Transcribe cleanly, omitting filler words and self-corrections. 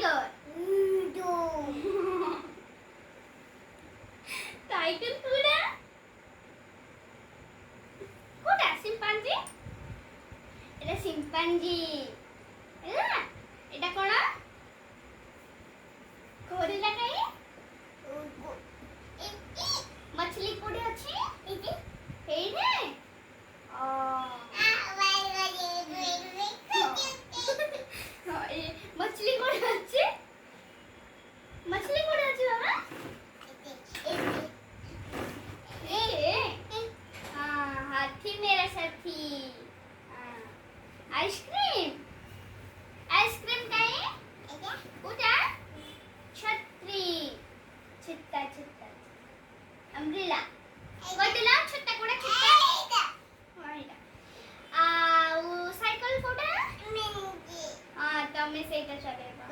tiger tiger कोड़ा कोड़ा chimpanzee এটা chimpanzee এলা এটা কোন গরিলা কাই मछली कोड़े আছে এই রে मछली कोड़े আছে मछली कोड़े আছে বাবা हाँ हाथी मेरा साथी आइसक्रीम आइसक्रीम का है उठा छतरी छिट्टा छिट्टा अम्ब्रेला कोई दिला छत्ता कोड़ा छिट्टा वो साइकिल कोड़ा हाँ तो मैं से इधर चलेगा